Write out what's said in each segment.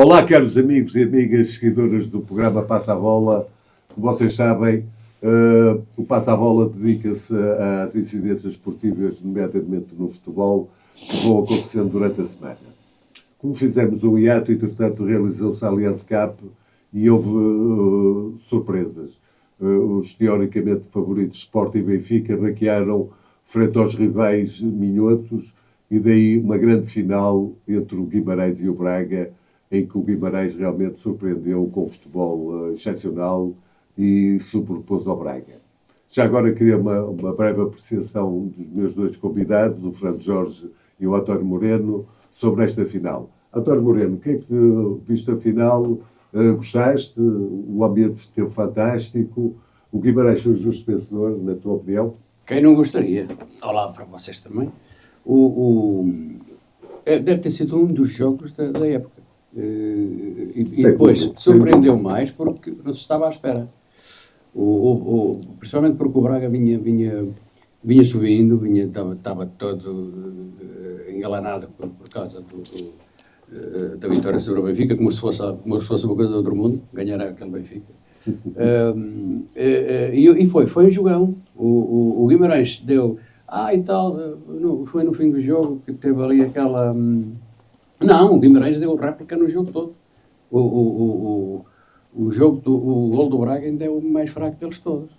Olá, caros amigos e amigas seguidoras do programa Passa a Bola. Como vocês sabem, o Passa a Bola dedica-se às incidências esportivas, nomeadamente no futebol, que vão acontecendo durante a semana. Como fizemos o hiato, entretanto, realizou-se a Allianz Cup e houve surpresas. Os teoricamente favoritos Sport e Benfica baquearam frente aos rivais minhotos e daí uma grande final entre o Guimarães e o Braga, em que o Guimarães realmente surpreendeu com o futebol excepcional e sobrepôs ao Braga. Já agora queria uma breve apreciação dos meus dois convidados, o Fernando Jorge e o António Moreno, sobre esta final. António Moreno, o que é que viste a final? Gostaste? O ambiente esteve fantástico? O Guimarães foi o justo vencedor, na tua opinião? Quem não gostaria? Olá para vocês também. Deve ter sido um dos jogos da época. E depois surpreendeu mais porque não se estava à espera. Principalmente porque o Braga vinha subindo, estava todo engalanado por causa da vitória sobre o Benfica, como se fosse uma coisa do outro mundo, ganhar aquele Benfica. E foi um jogão. O Guimarães deu e tal, foi no fim do jogo que teve ali aquela... Não, o Guimarães deu réplica no jogo todo. O gol do Braga ainda é o mais fraco deles todos.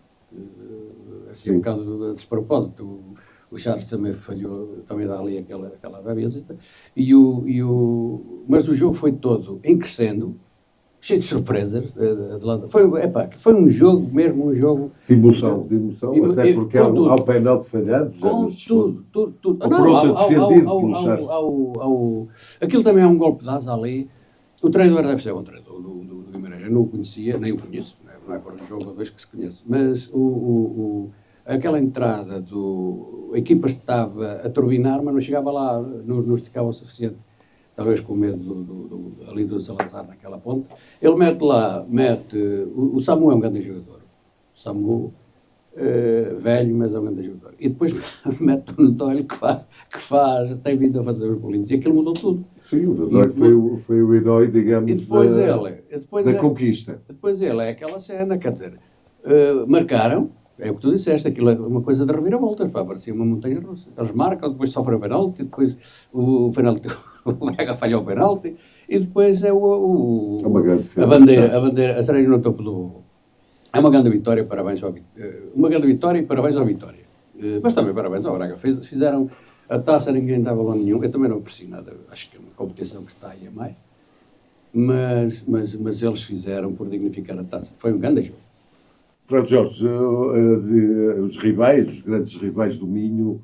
Assim, um bocado de despropósito. O Charles também falhou, também dá ali aquela babesita. Mas o jogo foi todo em crescendo, cheio de surpresas. Foi um jogo mesmo, um jogo... De emoção, até porque há um penalti falhado. Com tudo. Pronto, defendido pelo Charles. Aquilo também é um golpe de asa ali. O treinador deve ser um treinador do Guimarães. Eu não o conhecia, nem o conheço. Não é por um jogo ou dois que se conhece. Mas aquela entrada a equipa estava a turbinar, mas não chegava lá, não esticava o suficiente. Talvez com medo ali do Salazar naquela ponta. Ele mete o Samu é um grande jogador. O Samu, velho, mas é um grande jogador. E depois mete o Notório tem vindo a fazer os bolinhos. E aquilo mudou tudo. Sim, o Notório foi o herói, digamos, da conquista. Depois ele é aquela cena, quer dizer, marcaram, é o que tu disseste, aquilo é uma coisa de reviravoltas, parecia uma montanha russa. Eles marcam, depois sofrem o penalti, depois o Braga falha o penalti, e depois é uma grande a bandeira, a cereja no topo do bolo. É uma grande vitória, parabéns ao Vitória. Mas também parabéns ao Braga. Fizeram a taça, ninguém dá valor nenhum. Eu também não aprecio nada, acho que é uma competição que está aí a mais. Mas eles fizeram por dignificar a taça. Foi um grande jogo. Pronto, Jorge, os grandes rivais do Minho,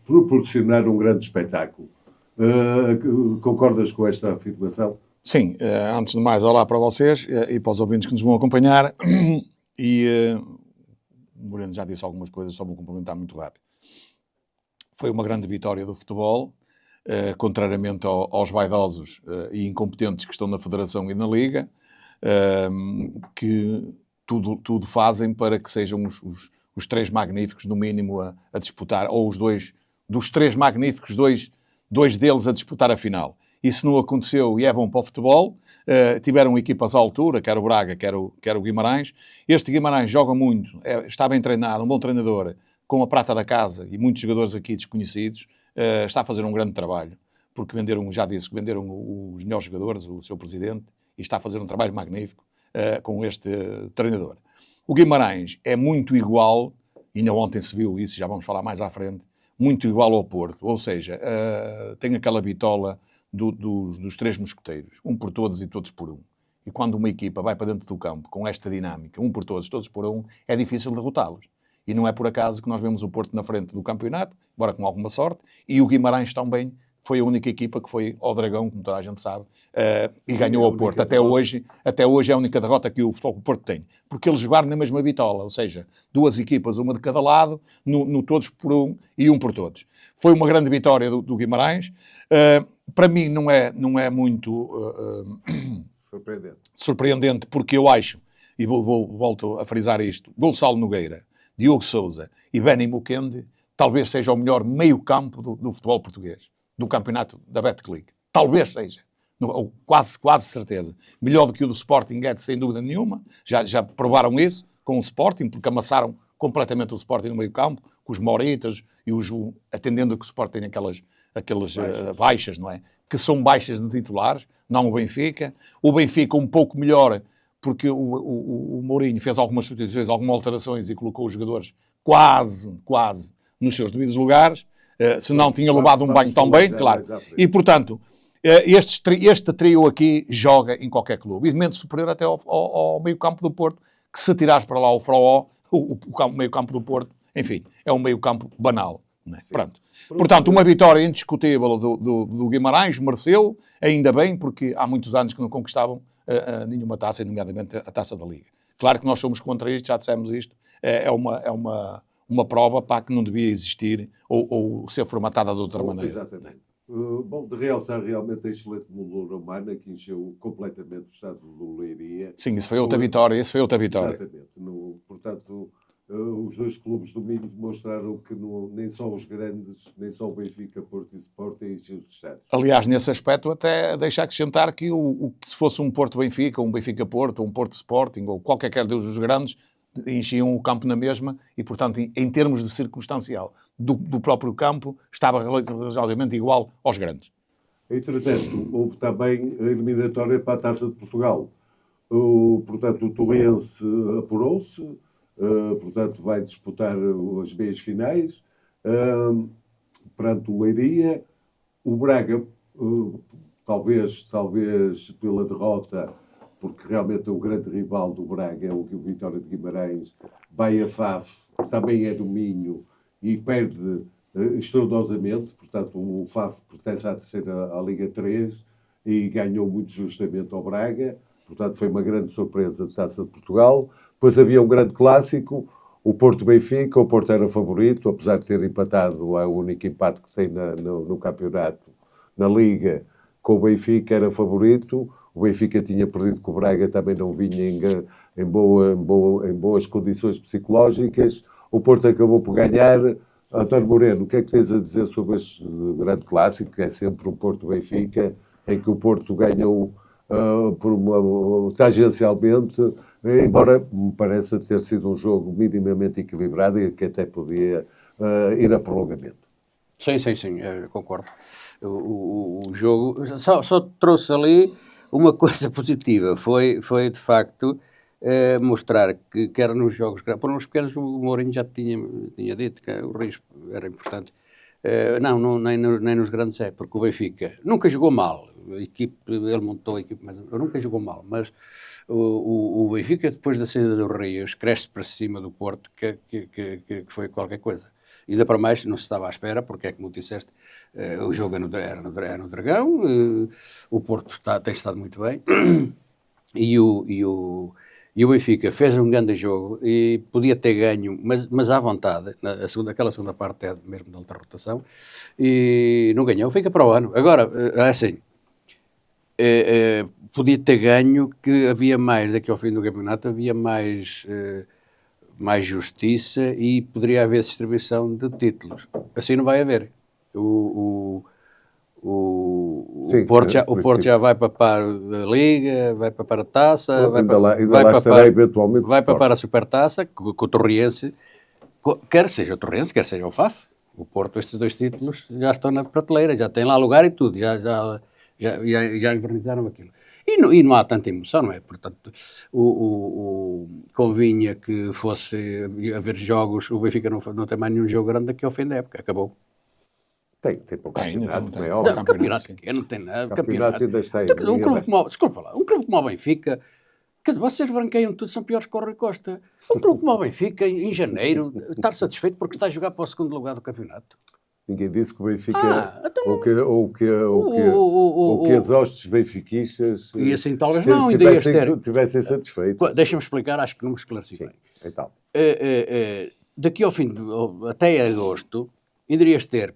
proporcionaram um grande espetáculo. Concordas com esta afirmação? Sim, antes de mais, olá para vocês e para os ouvintes que nos vão acompanhar. O Moreno já disse algumas coisas, só vou complementar muito rápido. Foi uma grande vitória do futebol, contrariamente aos vaidosos e incompetentes que estão na Federação e na Liga, que tudo fazem para que sejam os três magníficos, no mínimo, a disputar, ou os dois, dos três magníficos, dois deles a disputar a final. Isso não aconteceu e é bom para o futebol. Tiveram equipas à altura, quer o Braga, quer o Guimarães. Este Guimarães joga muito, está bem treinado, um bom treinador, com a prata da casa e muitos jogadores aqui desconhecidos, está a fazer um grande trabalho, porque venderam os melhores jogadores, o seu presidente, e está a fazer um trabalho magnífico com este treinador. O Guimarães é muito igual, e ainda ontem se viu isso, já vamos falar mais à frente, muito igual ao Porto, ou seja, tem aquela bitola dos três mosqueteiros, um por todos e todos por um. E quando uma equipa vai para dentro do campo com esta dinâmica, um por todos por um, é difícil derrotá-los. E não é por acaso que nós vemos o Porto na frente do campeonato, embora com alguma sorte, e o Guimarães também foi a única equipa que foi ao Dragão, como toda a gente sabe, e ganhou ao Porto. Até hoje é a única derrota que o Porto tem. Porque eles jogaram na mesma bitola, ou seja, duas equipas, uma de cada lado, no todos por um e um por todos. Foi uma grande vitória do Guimarães. Para mim não é muito surpreendente, porque eu acho, e volto a frisar isto, Gonçalo Nogueira, Diogo Sousa e Benny Mukende talvez seja o melhor meio-campo do futebol português, do campeonato da Betclic. Talvez seja. ou quase certeza. Melhor do que o do Sporting é, sem dúvida nenhuma. Já provaram isso com o Sporting, porque amassaram completamente o Sporting no meio campo, com os Mauritas e atendendo a que o Sporting tem aquelas baixas, não é? Que são baixas de titulares, não o Benfica. O Benfica um pouco melhor, porque o Mourinho fez algumas substituições, algumas alterações e colocou os jogadores quase nos seus devidos lugares, se não tinha levado um banho tão bem, claro. E, portanto, este trio aqui joga em qualquer clube, e de mente superior até ao meio-campo do Porto, que se tirares para lá o Faraó, o meio-campo do Porto, enfim, é um meio-campo banal. Não é? Pronto. Portanto, uma vitória indiscutível do Guimarães, mereceu, ainda bem, porque há muitos anos que não conquistavam nenhuma taça, nomeadamente a taça da Liga. Claro que nós somos contra isto, já dissemos isto, é uma prova para que não devia existir ou ser formatada de outra maneira. Exatamente. Bom, de realçar realmente a excelente moldura humana que encheu completamente o estado do Leiria. Sim, isso foi outra vitória. Exatamente. Portanto, os dois clubes do Minho demonstraram que nem só os grandes, nem só o Benfica, Porto e Sporting enchiam os estados. Aliás, nesse aspecto, até deixa acrescentar que se fosse um Porto-Benfica, um Benfica-Porto, um Porto-Sporting, ou qualquer dos grandes, enchiam o campo na mesma e, portanto, em termos de circunstancial do próprio campo, estava relativamente igual aos grandes. Entretanto, houve também a eliminatória para a Taça de Portugal. Portanto, o Torrense apurou-se, portanto, vai disputar as meias finais, perante o Leiria. O Braga, talvez pela derrota, porque realmente o grande rival do Braga é o Vitória de Guimarães, vai a FAF, que também é do Minho, e perde estrondosamente. Portanto, o FAF pertence à Liga 3 e ganhou muito justamente ao Braga. Portanto, foi uma grande surpresa de Taça de Portugal. Depois havia um grande clássico, o Porto-Benfica. O Porto era favorito, apesar de ter empatado, é o único empate que tem no campeonato, na Liga, com o Benfica, era favorito. O Benfica tinha perdido com o Braga, também não vinha em boas condições psicológicas. O Porto acabou por ganhar. António Moreno, o que é que tens a dizer sobre este grande clássico, que é sempre o Porto-Benfica, em que o Porto ganhou tangencialmente, embora me pareça ter sido um jogo minimamente equilibrado e que até podia ir a prolongamento. Sim, concordo. O jogo só trouxe ali uma coisa positiva, foi de facto mostrar que quer nos jogos, por uns pequenos, o Mourinho já tinha dito que o risco era importante. Nem nos grandes porque o Benfica nunca jogou mal. Ele montou a equipe, mas nunca jogou mal. Mas o Benfica, depois da saída do Rios, cresce para cima do Porto, que foi qualquer coisa. Ainda para mais, não se estava à espera, porque é como disseste, o jogo era no Dragão, o Porto tem estado muito bem, e o Benfica fez um grande jogo e podia ter ganho, mas à vontade, aquela segunda parte é mesmo da alta rotação, e não ganhou, fica para o ano. Agora, assim, podia ter ganho, que havia mais, daqui ao fim do campeonato, havia mais justiça e poderia haver distribuição de títulos. Assim não vai haver. O Porto já vai papar a Liga, vai papar a Taça, vai papar a Supertaça, com o Torrense, quer seja o Torrense, quer seja o FAF. O Porto, estes dois títulos já estão na prateleira, já tem lá lugar e tudo, já invernizaram aquilo. E não há tanta emoção, não é? Portanto, convinha que fosse haver jogos, o Benfica não tem mais nenhum jogo grande daqui ao fim da época, acabou. Tem pouco campeonato, não é óbvio. Campeonato não tem nada. Campeonato ainda está aí. Desculpa lá, um clube como o Benfica, vocês branqueiam tudo, são piores que o Rui Costa. Um clube como o Benfica, em janeiro, estar satisfeito porque está a jogar para o segundo lugar do campeonato. Ninguém disse que o Benfica, ou que as hostes benfiquistas e assim talvez não, tivessem satisfeitos. Deixa-me explicar, acho que não me esclareci bem. Então. Daqui ao fim, até agosto, ainda irias ter,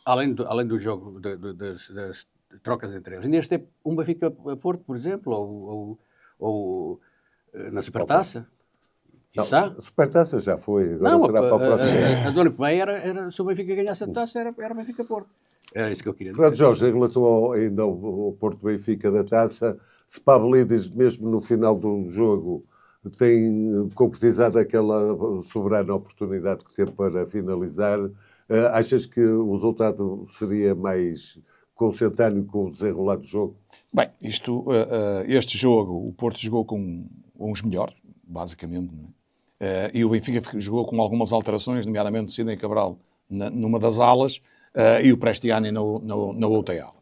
além do jogo das trocas entre eles, ainda irias ter um Benfica-Porto, por exemplo, ou na Supertaça. Não, a Supertaça já foi, agora será para o próximo ano. A do ano que vem se o Benfica ganhasse a taça, era Benfica-Porto. Era isso que eu queria dizer. Fernando Jorge, em relação ainda ao Porto Benfica da Taça, se Pavlidis, mesmo no final do jogo, tem concretizado aquela soberana oportunidade que teve para finalizar, achas que o resultado seria mais consentâneo com o desenrolar do jogo? Bem, este jogo, o Porto jogou com uns melhores, basicamente, não é? E o Benfica jogou com algumas alterações, nomeadamente o Sidney Cabral numa das alas e o Prestiani na outra ala.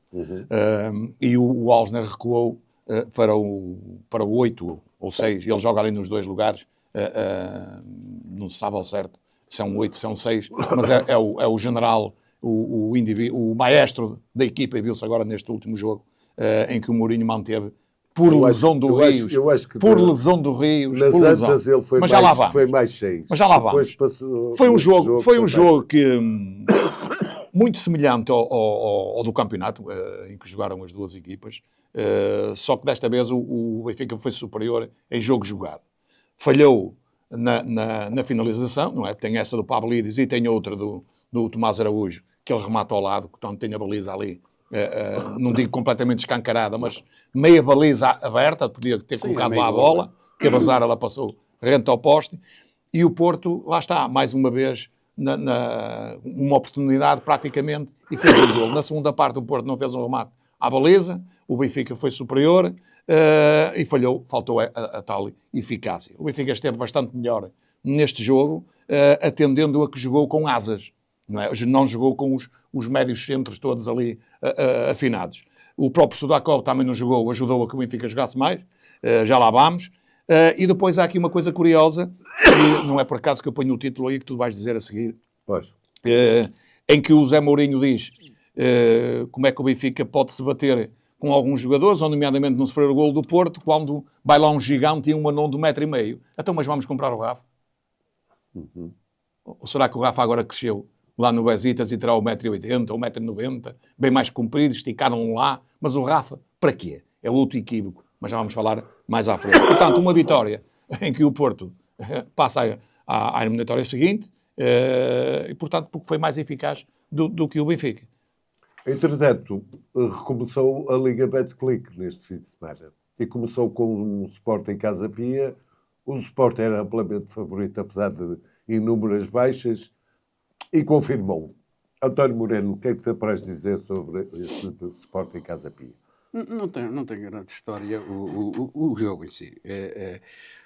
E o Alsner recuou para o 8 ou 6, ele joga ali nos dois lugares, não se sabe ao certo se é um 8, se é um 6, mas é o general, o maestro da equipa, e viu-se agora neste último jogo, em que o Mourinho manteve por lesão do Rios, por lesão do Rios, nas por lesão. Antas ele foi, mas já lá vamos. Foi mais 6. Mas já lá vamos. Foi um jogo que muito semelhante ao do campeonato, em que jogaram as duas equipas, só que desta vez o Benfica foi superior em jogo jogado. Falhou na finalização, não é? Tem essa do Pavlidis e tem outra do Tomás Araújo, que ele remata ao lado, portanto tem a baliza ali, não digo completamente escancarada, mas meia baliza aberta, podia ter colocado lá a bola, teve azar, ela passou rente ao poste, e o Porto, lá está, mais uma vez, uma oportunidade praticamente, e fez o gol. Na segunda parte o Porto não fez um remate à baliza, o Benfica foi superior e faltou a tal eficácia. O Benfica esteve bastante melhor neste jogo, atendendo a que jogou com asas. Não jogou com os médios centros todos ali afinados. O próprio Sudakov também não jogou, ajudou a que o Benfica jogasse mais, já lá vamos. E depois há aqui uma coisa curiosa, que não é por acaso que eu ponho o título aí que tu vais dizer a seguir, Pois. em que o Zé Mourinho diz como é que o Benfica pode se bater com alguns jogadores, ou nomeadamente não sofrer o golo do Porto, quando vai lá um gigante e um anão de 1,5 m. Então, mas vamos comprar o Rafa? Ou será que o Rafa agora cresceu lá no Besiktas e terá 1,80 m ou 1,90 m, bem mais comprido, esticaram lá, mas o Rafa, para quê? É outro equívoco, mas já vamos falar mais à frente. Portanto, uma vitória em que o Porto passa à eliminatória seguinte, e portanto, porque foi mais eficaz do que o Benfica. Entretanto, recomeçou a Liga Betclic neste fim de semana. E começou com o Sporting Casa Pia. O Sporting era amplamente favorito, apesar de inúmeras baixas, e confirmou. António Moreno, o que é que te apraz dizer sobre este Sporting Casa Pia? Não tem grande história o jogo em si.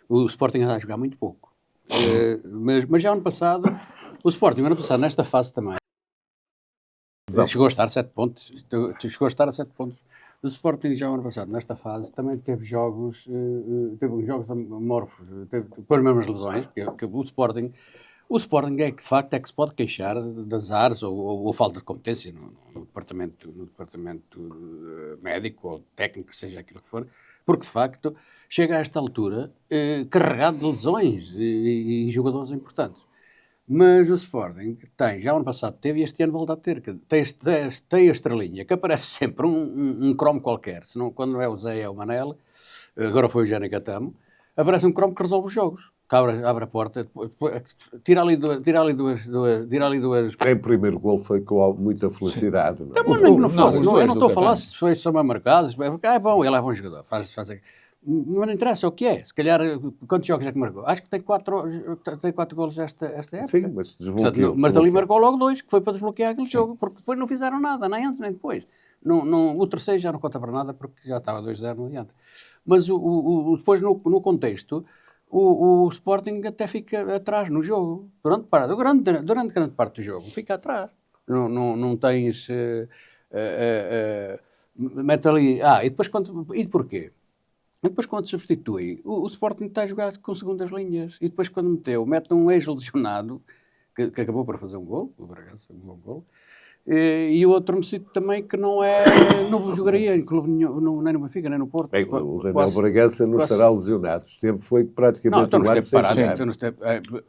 O Sporting está a jogar muito pouco. Mas já ano passado, o Sporting, ano passado, nesta fase também, chegou a estar a 7 pontos. Chegou a estar a 7 pontos. O Sporting já ano passado, nesta fase, também teve jogos amorfos, com as mesmas lesões, que o Sporting é que, de facto, se pode queixar de azares ou falta de competência no departamento médico ou técnico, seja aquilo que for, porque, de facto, chega a esta altura carregado de lesões e jogadores importantes. Mas o Sporting já o ano passado teve e este ano volta a ter. Tem a estrelinha, que aparece sempre um cromo qualquer. Senão, quando não é o Zé, é o Manel. Agora foi o Jânio Catamo. Aparece um cromo que resolve os jogos. Abre a porta, tira ali duas. Em primeiro gol foi com muita felicidade. Não, eu não estou a falar se são bem marcados. É bom, ele é bom jogador. Faz mas não interessa o que é. Se calhar, quantos jogos é que marcou? Acho que tem 4 golos esta época. Sim, mas desbloqueou. Mas ali marcou logo 2, que foi para desbloquear aquele jogo, porque depois não fizeram nada, nem antes nem depois. O terceiro já não conta para nada, porque já estava 2-0 no adiante. Mas depois, no contexto, o Sporting até fica atrás no jogo. Durante grande parte do jogo, fica atrás. Não tens... mete ali... E porquê? E depois, quando substitui, o Sporting está a jogar com segundas linhas. E depois, quando mete um ex-lesionado, que acabou por fazer um gol, o Bragança, um gol, e o outro no sítio também que não jogaria em clube nenhum, nem no Benfica, nem no Porto. Bem, o Daniel Bragança não estará lesionado. Foi praticamente um ano sem jogar.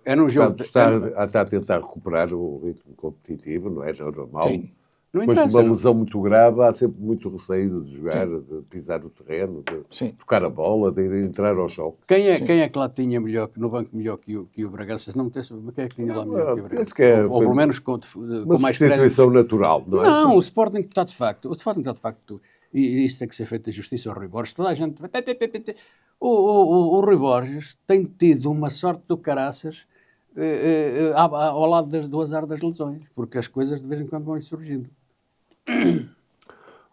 É num jogo... Está a tentar recuperar o ritmo competitivo, não é? Já normal. Sim. Não Depois de interessa, uma não. lesão muito grave, há sempre muito receio de jogar, de pisar o terreno, de tocar a bola, de ir entrar ao choque. Quem é que lá tinha melhor, no banco melhor que o Bragança? Se não me desse, quem é que tinha lá melhor que o Bragança? Penso que Ou pelo menos com uma mais substituição natural, não é? Não, o Sporting está de facto, e isso tem que ser feito de justiça ao Rui Borges. Toda a gente... O Rui Borges tem tido uma sorte do caraças ao lado do azar das lesões, porque as coisas de vez em quando vão-lhe surgindo.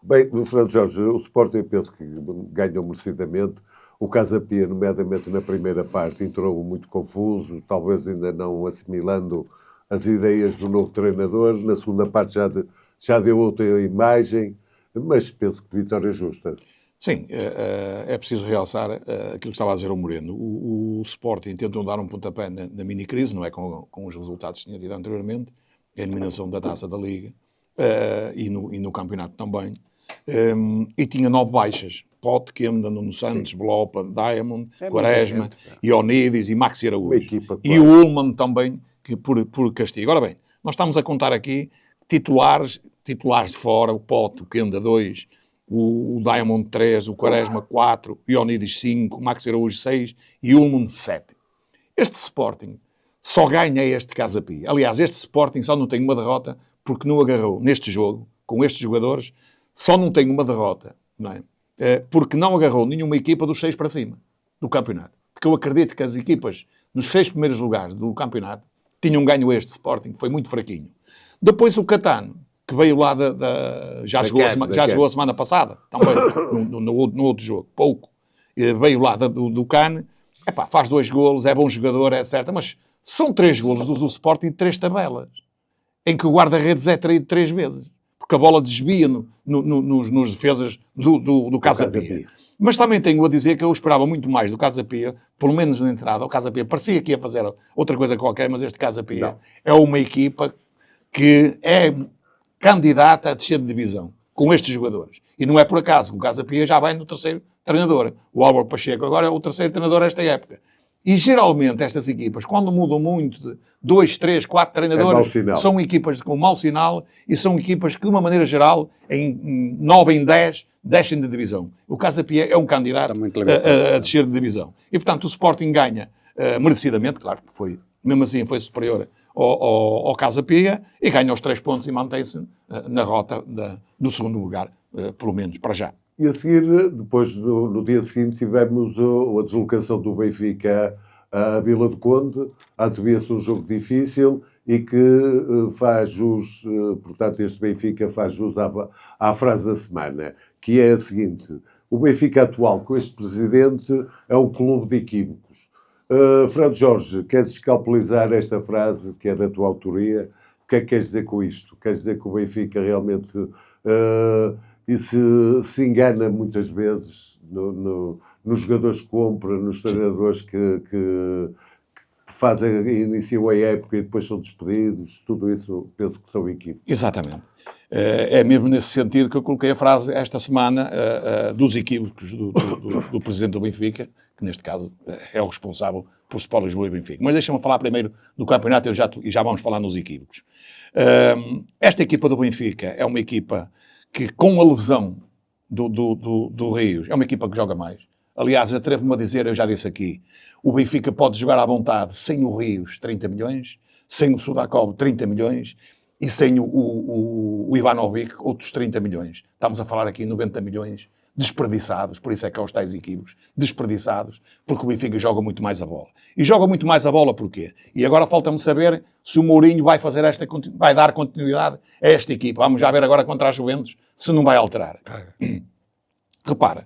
Bem, Fernando Jorge, o Sporting eu penso que ganhou merecidamente. O Casa Pia, nomeadamente na primeira parte, entrou muito confuso, talvez ainda não assimilando as ideias do novo treinador. Na segunda parte já deu outra imagem, mas penso que vitória justa. Sim, é preciso realçar aquilo que estava a dizer o Moreno. O Sporting tentou dar um pontapé na mini-crise, não é com os resultados que tinha tido anteriormente, a eliminação da Taça da Liga e no campeonato também. E tinha 9 baixas. Pote, Kenda, Nuno Santos, Blopa, Diamond, Quaresma, Ioannidis e Maxi Araújo. E o Ullmann também, que por castigo. Ora bem, nós estamos a contar aqui titulares de fora, o Pote, o Kenda 2, o Diamond 3, o Quaresma 4, o Ioannidis 5, o Maxi Araújo 6 e o Ullmann 7. Este Sporting só ganha este Casa Pia. Aliás, este Sporting só não tem uma derrota porque não agarrou neste jogo, com estes jogadores, só não tem uma derrota, não é? Porque não agarrou nenhuma equipa dos 6 para cima do campeonato. Porque eu acredito que as equipas nos 6 primeiros lugares do campeonato tinham ganho este Sporting, que foi muito fraquinho. Depois o Catano, que veio lá já jogou a semana passada, também, no outro jogo, pouco. Veio lá do Cane, faz 2 golos, é bom jogador, é certo, mas são 3 golos do Sporting de 3 tabelas, em que o guarda-redes é traído 3 vezes. Porque a bola desvia nos defesas do Casa Pia. Mas também tenho a dizer que eu esperava muito mais do Casa Pia, pelo menos na entrada. O Casa Pia parecia que ia fazer outra coisa qualquer, mas este Casa Pia é uma equipa que é candidata a descer de divisão, com estes jogadores. E não é por acaso que o Casa Pia já vai no 3º treinador. O Álvaro Pacheco agora é o 3º treinador esta época. E geralmente estas equipas, quando mudam muito de 2, 3, 4 treinadores, são equipas com mau sinal e são equipas que, de uma maneira geral, em 9 em 10, descem de divisão. O Casa Pia é um candidato a descer de divisão. E, portanto, o Sporting ganha merecidamente, claro que foi, mesmo assim foi superior ao Casa Pia, e ganha os 3 pontos e mantém-se na rota do 2º lugar, pelo menos, para já. E a seguir, depois, no dia seguinte, tivemos a deslocação do Benfica à Vila do Conde. Antevia-se um jogo difícil e que faz jus, portanto, este Benfica faz jus à frase da semana, que é a seguinte: o Benfica atual, com este presidente, é um clube de equívocos. Fernando Jorge, queres escalpelizar esta frase, que é da tua autoria? O que é que queres dizer com isto? Queres dizer que o Benfica realmente... e se engana muitas vezes nos jogadores que compra, nos treinadores que iniciam a época e depois são despedidos, tudo isso penso que são equipes. Exatamente. É mesmo nesse sentido que eu coloquei a frase esta semana dos equívocos do presidente do Benfica, que neste caso é o responsável por Sport Lisboa e Benfica. Mas deixa-me falar primeiro do campeonato e já vamos falar nos equívocos. Esta equipa do Benfica é uma equipa que, com a lesão do Rios, é uma equipa que joga mais. Aliás, atrevo-me a dizer, eu já disse aqui, o Benfica pode jogar à vontade sem o Rios 30 milhões, sem o Sudakov 30 milhões e sem o Ivanovic outros 30 milhões. Estamos a falar aqui 90 milhões desperdiçados, por isso é que há os tais equívocos, desperdiçados, porque o Benfica joga muito mais a bola. E joga muito mais a bola porquê? E agora falta-me saber se o Mourinho vai dar continuidade a esta equipa. Vamos já ver agora contra a Juventus se não vai alterar. Repara,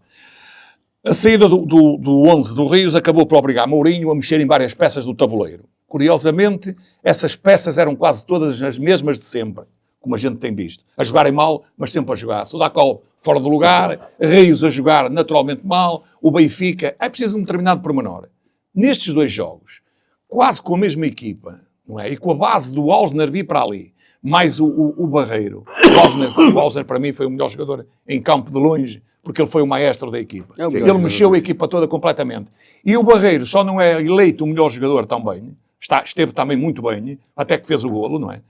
a saída do 11 do Rios acabou por obrigar Mourinho a mexer em várias peças do tabuleiro. Curiosamente, essas peças eram quase todas as mesmas de sempre, como a gente tem visto. A jogarem mal, mas sempre a jogar. Sudakov fora do lugar, Rios a jogar naturalmente mal, o Benfica... É preciso um determinado pormenor. Nestes 2 jogos, quase com a mesma equipa, não é? E com a base do Alsner vir para ali, mais o Barreiro. O Alsner, para mim, foi o melhor jogador em campo de longe, porque ele foi o maestro da equipa. Ele mexeu a equipa toda completamente. E o Barreiro só não é eleito o melhor jogador também, esteve também muito bem, até que fez o golo, não é?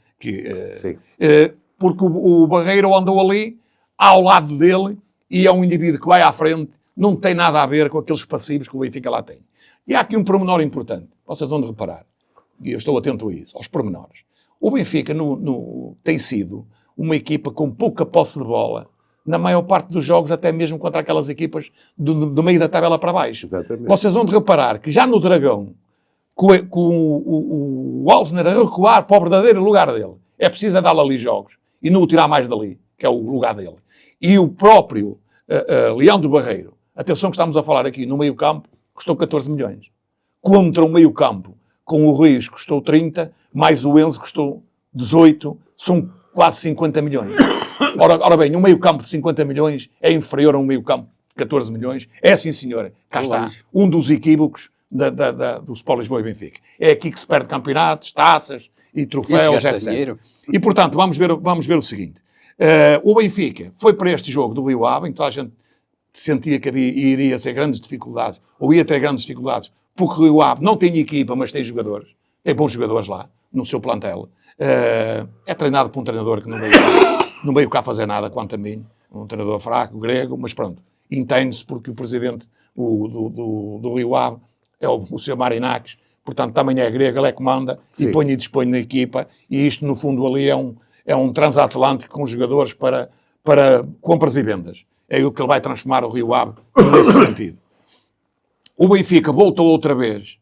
porque o Barreiro andou ali, ao lado dele, e é um indivíduo que vai à frente, não tem nada a ver com aqueles passivos que o Benfica lá tem. E há aqui um pormenor importante, vocês vão de reparar, e eu estou atento a isso, aos pormenores. O Benfica tem sido uma equipa com pouca posse de bola, na maior parte dos jogos, até mesmo contra aquelas equipas do meio da tabela para baixo. Exatamente. Vocês vão de reparar que já no Dragão, com o Alsner a recuar para o verdadeiro lugar dele, é preciso dar-lhe ali jogos e não o tirar mais dali, que é o lugar dele. E o próprio Leão do Barreiro, atenção que estamos a falar aqui, no meio-campo, custou 14 milhões. Contra o meio-campo, com o Rios custou 30, mais o Enzo custou 18, são quase 50 milhões. Ora bem, um meio-campo de 50 milhões é inferior a um meio-campo de 14 milhões. É sim, senhora. Cá está. Um dos equívocos do Sport Lisboa e Benfica. É aqui que se perde campeonatos, taças e troféus, etc. Dinheiro. E, portanto, vamos ver o seguinte. O Benfica foi para este jogo do Rio Ave, em que toda a gente sentia que iria ter grandes dificuldades, ou ia ter grandes dificuldades, porque o Rio Ave não tem equipa, mas tem jogadores. Tem bons jogadores lá, no seu plantel. É treinado por um treinador que não veio cá fazer nada, quanto a mim. Um treinador fraco, grego, mas pronto. Entende-se porque o presidente do Rio Ave é o Sr. Marinakis, portanto também é grego, ele é que manda. Sim. E põe e dispõe na equipa. E isto, no fundo, ali é um transatlântico com jogadores para compras e vendas. É o que ele vai transformar o Rio Ave nesse sentido. O Benfica voltou outra vez,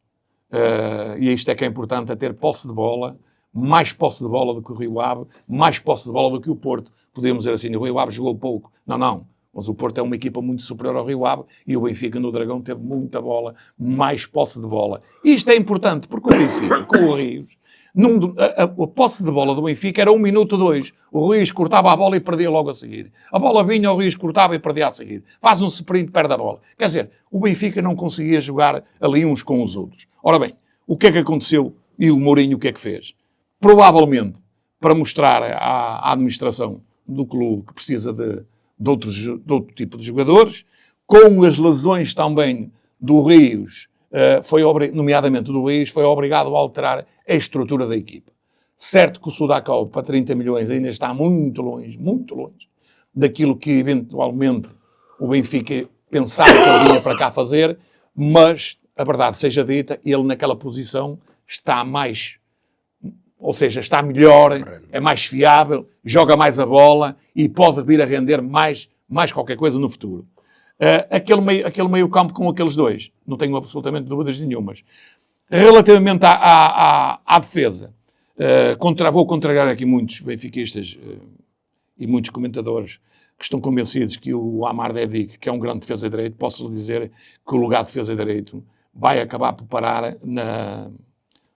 e isto é que é importante, a ter posse de bola, mais posse de bola do que o Rio Ave, mais posse de bola do que o Porto. Podemos dizer assim, o Rio Ave jogou pouco. Não. Mas o Porto é uma equipa muito superior ao Rio Ave e o Benfica no Dragão teve muita bola, mais posse de bola. E isto é importante, porque o Benfica, com o Rios, a posse de bola do Benfica era 1 minuto 2. O Rios cortava a bola e perdia logo a seguir. A bola vinha, o Rios cortava e perdia a seguir. Faz um sprint, perde a bola. Quer dizer, o Benfica não conseguia jogar ali uns com os outros. Ora bem, o que é que aconteceu e o Mourinho o que é que fez? Provavelmente para mostrar à administração do clube que precisa de outro tipo de jogadores, com as lesões também do Rios, nomeadamente do Rios, foi obrigado a alterar a estrutura da equipa. Certo que o Sudakov para 30 milhões ainda está muito longe daquilo que eventualmente o Benfica pensava que ele vinha para cá fazer, mas a verdade seja dita, ele naquela posição está mais... Ou seja, está melhor, é mais fiável, joga mais a bola e pode vir a render mais qualquer coisa no futuro. Aquele meio campo com aqueles dois, não tenho absolutamente dúvidas nenhumas. Relativamente à defesa, vou contrariar aqui muitos benfiquistas e muitos comentadores que estão convencidos que o Amar Dedic, que é um grande defesa de direito, posso lhe dizer que o lugar de defesa de direito vai acabar por parar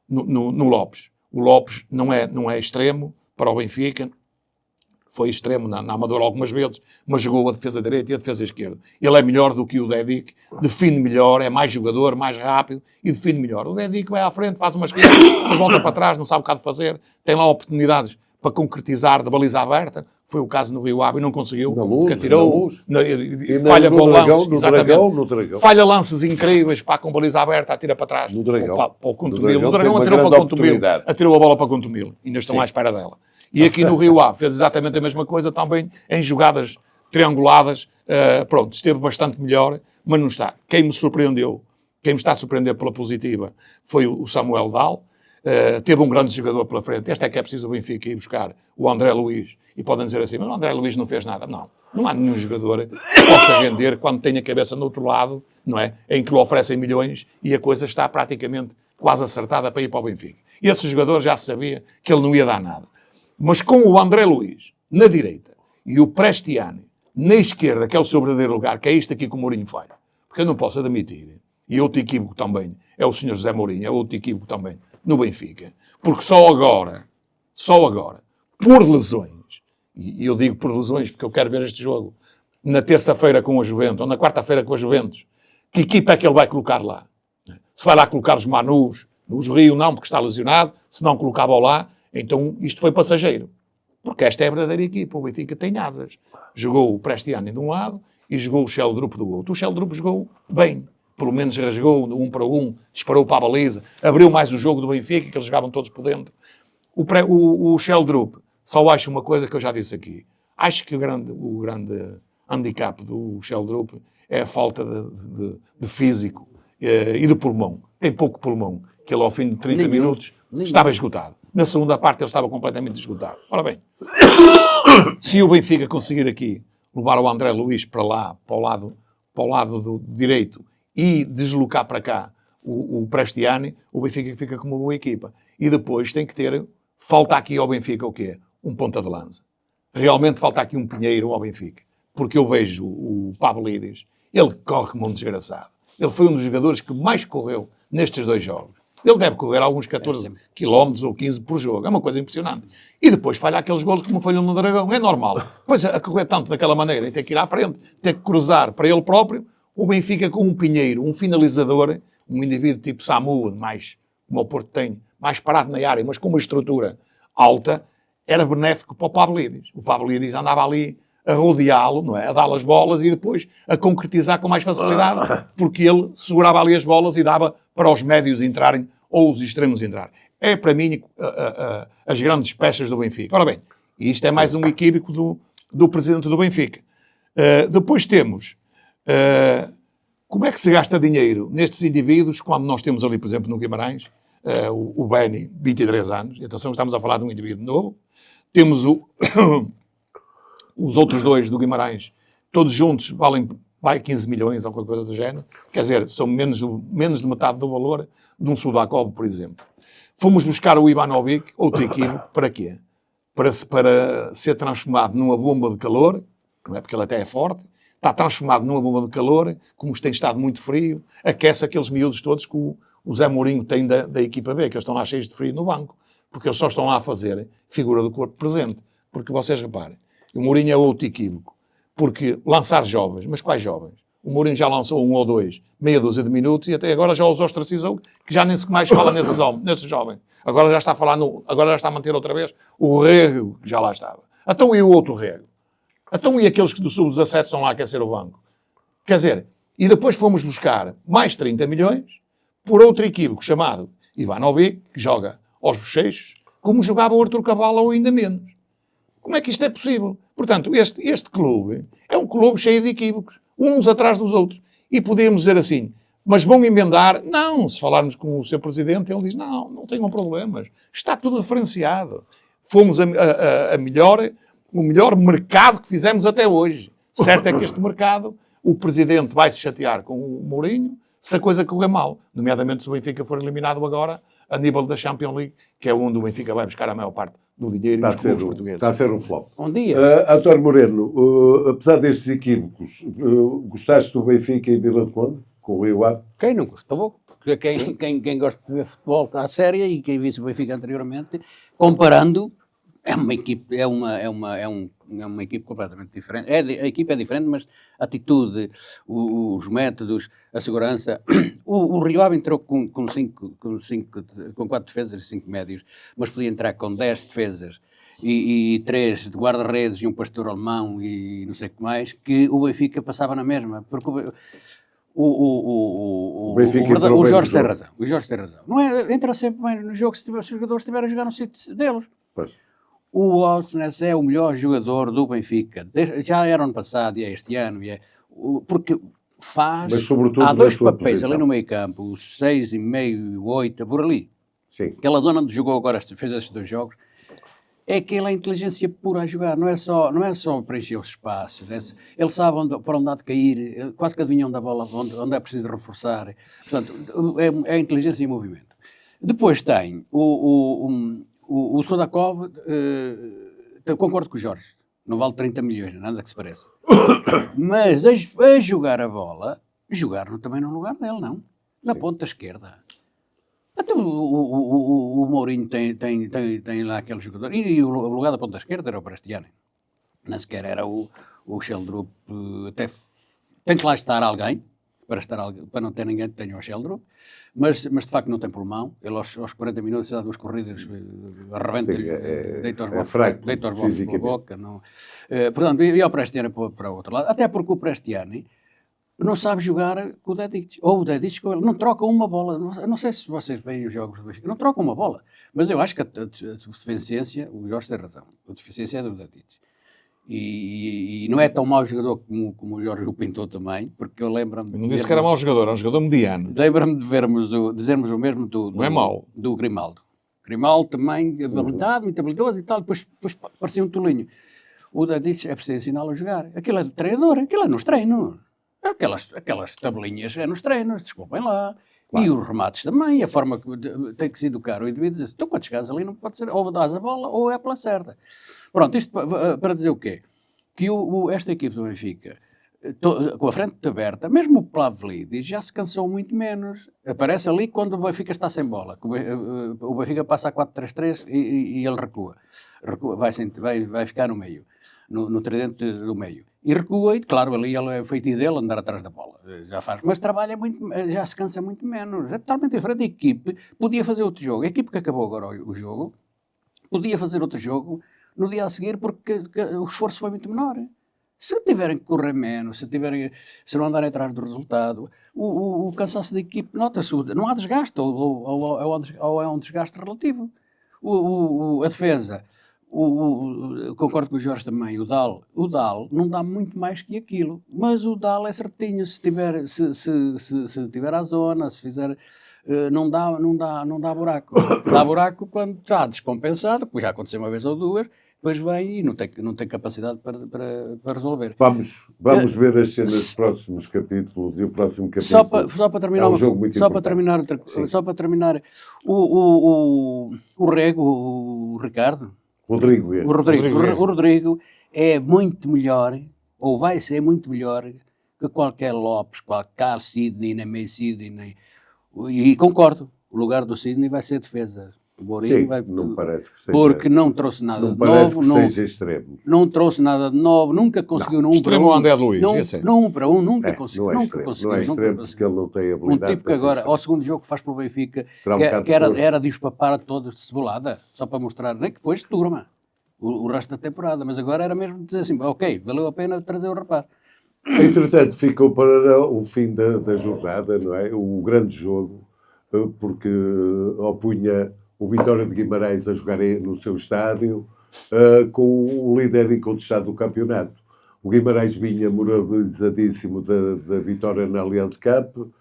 no Lopes. O Lopes não é extremo para o Benfica, foi extremo na Amadora algumas vezes, mas jogou a defesa direita e a defesa esquerda. Ele é melhor do que o Dedic, define melhor, é mais jogador, mais rápido e define melhor. O Dedic vai à frente, faz umas filas, volta para trás, não sabe o que há de fazer, tem lá oportunidades para concretizar de baliza aberta, foi o caso no Rio Ave e não conseguiu, porque atirou, falha para o lance, exatamente, falha lances incríveis, com baliza aberta, atira para trás, no Dragão. Para o Contumil. No Dragão atirou para o Contumil, atirou a bola para o Contumil, ainda estão à espera dela. E aqui no Rio Ave fez exatamente a mesma coisa também, em jogadas trianguladas, pronto, esteve bastante melhor, mas não está. Quem me está a surpreender pela positiva foi o Samuel Dal. Teve um grande jogador pela frente. Este é que é preciso o Benfica ir buscar o André Luiz. E podem dizer assim, mas o André Luiz não fez nada. Não há nenhum jogador que possa render quando tem a cabeça no outro lado, não é? Em que lhe oferecem milhões e a coisa está praticamente quase acertada para ir para o Benfica. E esse jogador já sabia que ele não ia dar nada. Mas com o André Luiz na direita e o Prestiani na esquerda, que é o seu verdadeiro lugar, que é isto aqui que o Mourinho falha. Porque eu não posso admitir, e outro equívoco também, é o Sr. José Mourinho, é outro equívoco também, no Benfica. Porque só agora, por lesões, e eu digo por lesões porque eu quero ver este jogo, na terça-feira com a Juventus, ou na quarta-feira com a Juventus, que equipa é que ele vai colocar lá? Se vai lá colocar os Manus, os Rio não, porque está lesionado, se não colocava lá, então isto foi passageiro. Porque esta é a verdadeira equipa, o Benfica tem asas. Jogou o Prestiani de um lado e jogou o Sheldrup do outro. O Sheldrup jogou bem. Pelo menos rasgou no 1 para 1, disparou para a baliza, abriu mais o jogo do Benfica, que eles jogavam todos por dentro. O Sheldrup Só acho uma coisa que eu já disse aqui. Acho que o grande handicap do Sheldrup é a falta de físico e de pulmão. Tem pouco pulmão, que ele ao fim de 30 minutos estava esgotado. Na segunda parte ele estava completamente esgotado. Ora bem, se o Benfica conseguir aqui levar o André Luiz para lá, para o lado do direito e deslocar para cá o Prestiani, o Benfica fica como uma boa equipa. E depois tem que falta aqui ao Benfica o quê? Um ponta de lança. Realmente falta aqui um Pinheiro ao Benfica. Porque eu vejo o Pavlidis, ele corre como um desgraçado. Ele foi um dos jogadores que mais correu nestes 2 jogos. Ele deve correr alguns 14 km ou 15 por jogo. É uma coisa impressionante. E depois falha aqueles golos como falhou no Dragão. É normal. Pois a correr tanto daquela maneira e ter que ir à frente, ter que cruzar para ele próprio, o Benfica com um Pinheiro, um finalizador, um indivíduo tipo Samu, mais, como o Porto tem, mais parado na área, mas com uma estrutura alta, era benéfico para o Pavlidis. O Pavlidis andava ali a rodeá-lo, não é? A dar as bolas e depois a concretizar com mais facilidade, porque ele segurava ali as bolas e dava para os médios entrarem ou os extremos entrarem. É, para mim, as grandes peças do Benfica. Ora bem, isto é mais um equívoco do presidente do Benfica. Depois temos como é que se gasta dinheiro nestes indivíduos quando nós temos ali, por exemplo, no Guimarães, o Beni, 23 anos, e atenção, estamos a falar de um indivíduo novo. Temos os outros 2 do Guimarães, todos juntos valem 15 milhões ou qualquer coisa do género. Quer dizer, são menos de metade do valor de um Sudakov, por exemplo. Fomos buscar o Ivanovic, outro equívoco, para quê? Para ser transformado numa bomba de calor, não é? Porque ele até é forte, está transformado numa bomba de calor, como tem estado muito frio, aquece aqueles miúdos todos que o Zé Mourinho tem da equipa B, que eles estão lá cheios de frio no banco, porque eles só estão lá a fazer figura do corpo presente. Porque vocês reparem, o Mourinho é outro equívoco, porque lançar jovens, mas quais jovens? O Mourinho já lançou 1 ou 2, meia dúzia de minutos, e até agora já os ostracizou, que já nem se mais fala nesses jovens. Agora já está agora já está a manter outra vez o Rego, que já lá estava. Então e o outro Rego? Então e aqueles que do sub-17 estão lá a aquecer o banco? Quer dizer, e depois fomos buscar mais 30 milhões por outro equívoco chamado Ivanovic, que joga aos bochechos, como jogava o Artur Cabral ou ainda menos. Como é que isto é possível? Portanto, este clube é um clube cheio de equívocos, uns atrás dos outros. E podemos dizer assim, mas vão emendar? Não, se falarmos com o seu presidente, ele diz, não tenham problemas, está tudo referenciado. Fomos o melhor mercado que fizemos até hoje. Certo é que este mercado, o presidente vai se chatear com o Mourinho se a coisa correr mal. Nomeadamente se o Benfica for eliminado agora a nível da Champions League, que é onde o Benfica vai buscar a maior parte do dinheiro e os clubes portugueses. Está a ser um flop. Um dia. António Moreno, apesar destes equívocos, gostaste do Benfica em Vila do Conde, com o Rio Ave? Quem não gostou? Quem gosta de ver futebol à séria e quem visse o Benfica anteriormente, comparando, é uma equipe completamente diferente. A equipe é diferente, mas a atitude, os métodos, a segurança. O Rio Ave entrou com 4 defesas e 5 médios, mas podia entrar com 10 defesas e 3 de guarda-redes e um pastor alemão e não sei o que mais, que o Benfica passava na mesma. Porque o Jorge tem razão. O Jorge tem razão. Não é, entra sempre bem no jogo se os jogadores estiverem a jogar no sítio deles. Pois. O Osnes é o melhor jogador do Benfica. Já era ano passado e é este ano. Porque faz... Mas, sobretudo, há 2 papéis posição ali no meio campo, o 6,5 e o 8, por ali. Sim. Aquela zona onde jogou agora, fez estes 2 jogos, é que ele é inteligência pura a jogar, não é só preencher os espaços, ele sabe para onde há de cair, quase que adivinha onde a bola, onde é preciso reforçar. Portanto, é inteligência em movimento. Depois tem o Sudakov, concordo com o Jorge, não vale 30 milhões, nada que se pareça. Mas a jogar a bola, jogar também no lugar dele, não. Na ponta esquerda. Então, o Mourinho tem lá aquele jogador. E o lugar da ponta esquerda era o Prestiani. Nem sequer era o Sheldrup. Até tem que lá estar alguém, para não ter ninguém que tenha o Sheldrup. Mas de facto não tem pulmão. Ele aos 40 minutos dá 2 corridas, arrebenta-lhe, deita os bolsos pela boca. Não. Portanto, e o Prestiani para o outro lado. Até porque o Prestiani não sabe jogar com o Dedic, ou o Dedic com ele, não trocam uma bola. Não sei se vocês veem os jogos do Benfica, não trocam uma bola. Mas eu acho que a deficiência, o Jorge tem razão, a deficiência é do Dedic. E não é tão mau jogador como o Jorge o pintou também, porque eu lembro-me... Não disse que era mau jogador, é um jogador mediano. Lembro-me de dizermos o mesmo Não é mau. do Grimaldo. Grimaldo também, habilidade, muito habilidoso e tal, depois parecia um tolinho. O Dedic é preciso ensiná-lo a jogar. Aquilo é do treinador, aquilo é nos treinos. Aquelas tabelinhas é nos treinos, desculpem lá. Claro. E os remates também, a forma que tem que se educar o indivíduo, diz, então quando chegares ali não pode ser, ou dás a bola ou é pela certa. Pronto, isto para dizer o quê? Que esta equipe do Benfica, com a frente aberta, mesmo o Plavlidis já se cansou muito menos. Aparece ali quando o Benfica está sem bola. O Benfica passa a 4-3-3 e ele recua. Vai ficar no meio, no tridente do meio. E recua, e claro, ali ele é feito dele andar atrás da bola. Já faz, mas trabalha muito, já se cansa muito menos. É totalmente diferente. A equipe podia fazer outro jogo. A equipe que acabou agora o jogo podia fazer outro jogo no dia a seguir porque o esforço foi muito menor. Se tiverem que correr menos, se não andarem atrás do resultado, o cansaço da equipe nota-se, não há desgaste, ou é um desgaste relativo. A defesa, concordo com o Jorge também, o Dal não dá muito mais que aquilo, mas o Dal é certinho, se tiver à zona, se fizer... Não dá buraco. Dá buraco quando está descompensado, porque já aconteceu uma vez ou duas, depois vem e não tem capacidade para resolver. Vamos ver as cenas dos próximos capítulos e o próximo capítulo. Só para terminar, só para terminar, o Rego, o Ricardo, o Rodrigo é muito melhor, ou vai ser muito melhor que qualquer Lopes, qualquer Sidney, nem meio Sidney, e concordo, o lugar do Sidney vai ser defesa. O Mourinho vai... Não parece que seja... Porque não trouxe nada de novo. Não parece que seja extremo. Não trouxe nada de novo, nunca conseguiu num extremo para um. André Luiz, Num 1 para 1, nunca conseguiu. Não é extremo porque ele não tem habilidade. Um tipo que agora, ao segundo jogo que faz pelo Benfica, que era de os papar a todos de cebolada, só para mostrar, nem que depois turma, o resto da temporada, mas agora era mesmo dizer assim, ok, valeu a pena trazer o rapaz. Entretanto, ficou para o fim da jornada, não é? O grande jogo, porque opunha o Vitória de Guimarães a jogar no seu estádio, com o líder incontestado do campeonato. O Guimarães vinha moralizadíssimo da vitória na Allianz Cup,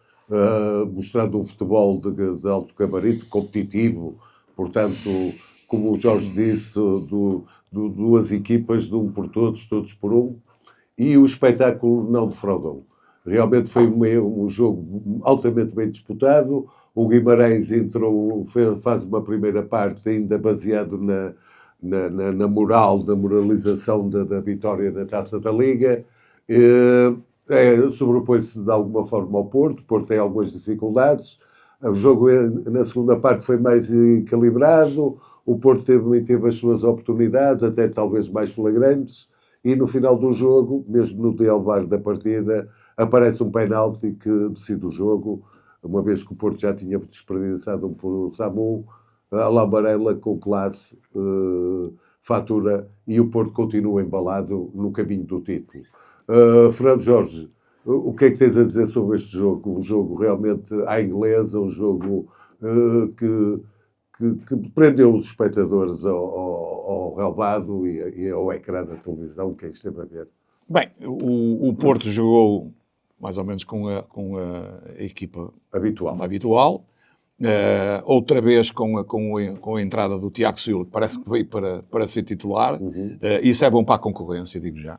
mostrando um futebol de alto gabarito, competitivo, portanto, como o Jorge disse, duas equipas, de um por todos, todos por um, e o espetáculo não defraudou. Realmente foi um jogo altamente bem disputado. O Guimarães faz uma primeira parte ainda baseado na moral, na moralização da vitória na Taça da Liga. Sobrepõe-se de alguma forma ao Porto. O Porto tem algumas dificuldades. O jogo na segunda parte foi mais equilibrado. O Porto teve as suas oportunidades, até talvez mais flagrantes. E no final do jogo, mesmo no dealbar da partida, aparece um penalti que decide o jogo, uma vez que o Porto já tinha desperdiçado por o Samu, a Lambarella com classe fatura e o Porto continua embalado no caminho do título. Fernando Jorge, o que é que tens a dizer sobre este jogo? Um jogo realmente à inglesa, um jogo que prendeu os espectadores ao relvado e ao ecrã da televisão, quem esteve a ver? Bem, o Porto jogou mais ou menos com a equipa habitual. Outra vez com a entrada do Tiago Silva, que parece que veio para ser titular. Isso é bom para a concorrência, digo já.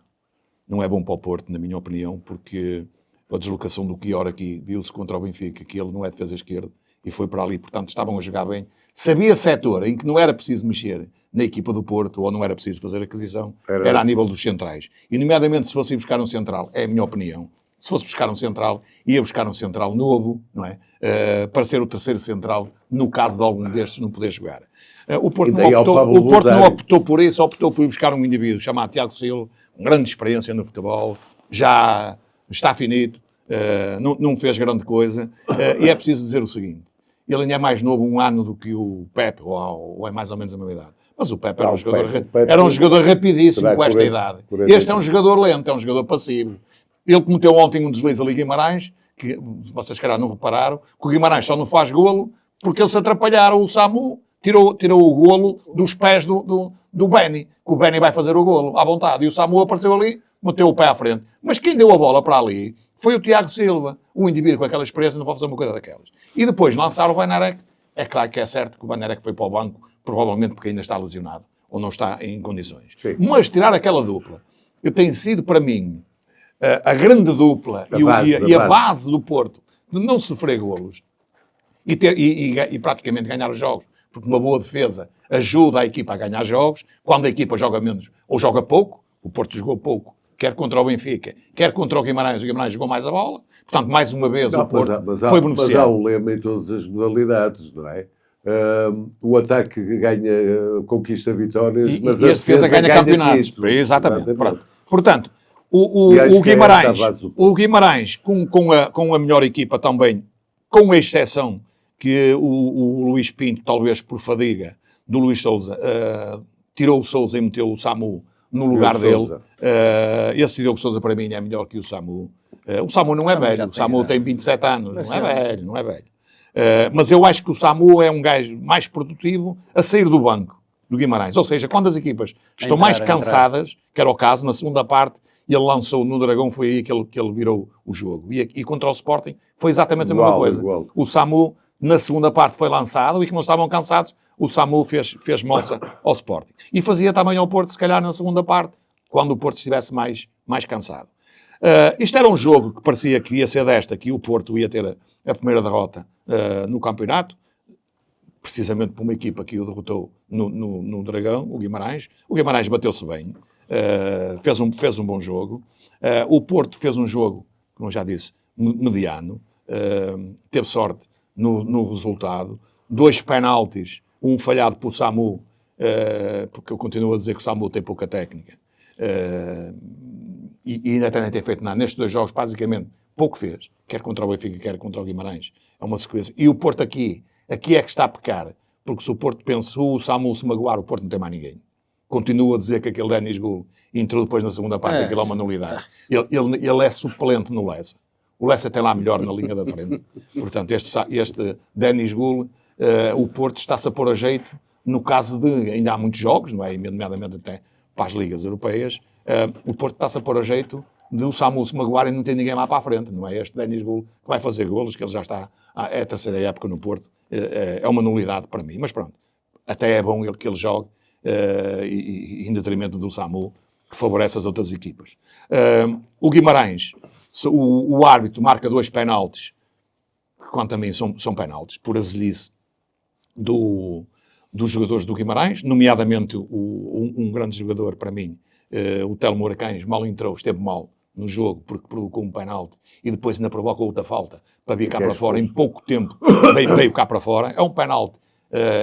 Não é bom para o Porto, na minha opinião, porque a deslocação do Chior aqui viu-se contra o Benfica, que ele não é defesa esquerda, e foi para ali, portanto estavam a jogar bem. Sabia setor em que não era preciso mexer na equipa do Porto, ou não era preciso fazer aquisição, era a nível dos centrais. E nomeadamente se fosse ir buscar um central, é a minha opinião, se fosse buscar um central, ia buscar um central novo, não é? Para ser o terceiro central, no caso de algum destes não poder jogar. O Porto não optou por isso, optou por ir buscar um indivíduo chamado Tiago Silva, com grande experiência no futebol, já está finito, não fez grande coisa, e é preciso dizer o seguinte, ele ainda é mais novo um ano do que o Pepe, ou é mais ou menos a mesma idade. Mas o Pepe era um jogador rapidíssimo com esta idade. Este é um jogador lento, é um jogador passivo. Ele cometeu ontem um deslize ali Guimarães, que vocês, calhar, não repararam, que o Guimarães só não faz golo porque eles se atrapalharam. O Samu tirou o golo dos pés do Benny, que o Benny vai fazer o golo à vontade. E o Samu apareceu ali, meteu o pé à frente. Mas quem deu a bola para ali foi o Tiago Silva, um indivíduo com aquela experiência, não pode fazer uma coisa daquelas. E depois lançar o Banarek. É claro que é certo que o Banarek foi para o banco, provavelmente porque ainda está lesionado, ou não está em condições. Sim. Mas tirar aquela dupla, que tem sido para mim a grande dupla e a base do Porto, de não sofrer golos e praticamente ganhar os jogos, porque uma boa defesa ajuda a equipa a ganhar jogos. Quando a equipa joga menos ou joga pouco, o Porto jogou pouco, quer contra o Benfica, quer contra o Guimarães jogou mais a bola. Portanto, mais uma vez, o Porto foi beneficiado. Mas há um lema em todas as modalidades, não é? O ataque ganha, conquista vitórias, mas a defesa ganha campeonatos. Títulos. Exatamente. Portanto, o Guimarães com a melhor equipa também, com exceção que o Luís Pinto, talvez por fadiga do Luís Sousa, tirou o Sousa e meteu o Samu no lugar dele. Esse Diogo Sousa para mim é melhor que o Samu. O Samu não é velho, o Samu tem 27 anos, não é velho. Mas eu acho que o Samu é um gajo mais produtivo a sair do banco do Guimarães. Ou seja, quando as equipas estão mais cansadas, que era o caso, na segunda parte, ele lançou no Dragão, foi aí que ele virou o jogo. E contra o Sporting foi exatamente a mesma coisa. Igual. O Samu, na segunda parte, foi lançado e que não estavam cansados, o Samu fez moça ao Sporting. E fazia também ao Porto, se calhar, na segunda parte, quando o Porto estivesse mais cansado. Isto era um jogo que parecia que ia ser desta, que o Porto ia ter a primeira derrota no campeonato, precisamente por uma equipa que o derrotou no Dragão, o Guimarães. O Guimarães bateu-se bem, fez um bom jogo. O Porto fez um jogo, como eu já disse, mediano, teve sorte no resultado. 2 penaltis, um falhado por Samu, porque eu continuo a dizer que o Samu tem pouca técnica. E ainda nem tem feito nada. Nestes 2 jogos, basicamente, pouco fez. Quer contra o Benfica, quer contra o Guimarães. É uma sequência. E o Porto aqui é que está a pecar. Porque se o Porto pensa, o Samu se magoar, o Porto não tem mais ninguém. Continua a dizer que aquele Denis Gul entrou depois na segunda parte, aquilo é uma nulidade. Ele é suplente no Lessa. O Lessa tem lá melhor na linha da frente. Portanto, este Denis Gul, o Porto está-se a pôr a jeito no caso de... Ainda há muitos jogos, não é? Nomeadamente até para as ligas europeias. O Porto está-se a pôr a jeito de o Samu se magoar e não tem ninguém lá para a frente. Não é este Denis Gul que vai fazer golos, que ele já está... É a terceira época no Porto. É uma nulidade para mim. Mas pronto, até é bom que ele jogue em detrimento do Samu, que favorece as outras equipas. O Guimarães, o árbitro marca 2 penaltis, que quanto a mim são penaltis, por azelice dos jogadores do Guimarães, nomeadamente um grande jogador para mim, o Telmo Huracães, mal entrou, esteve mal no jogo, porque provocou um penalti, e depois ainda provoca outra falta, para vir cá para fora, em pouco tempo, veio cá para fora. É um penalti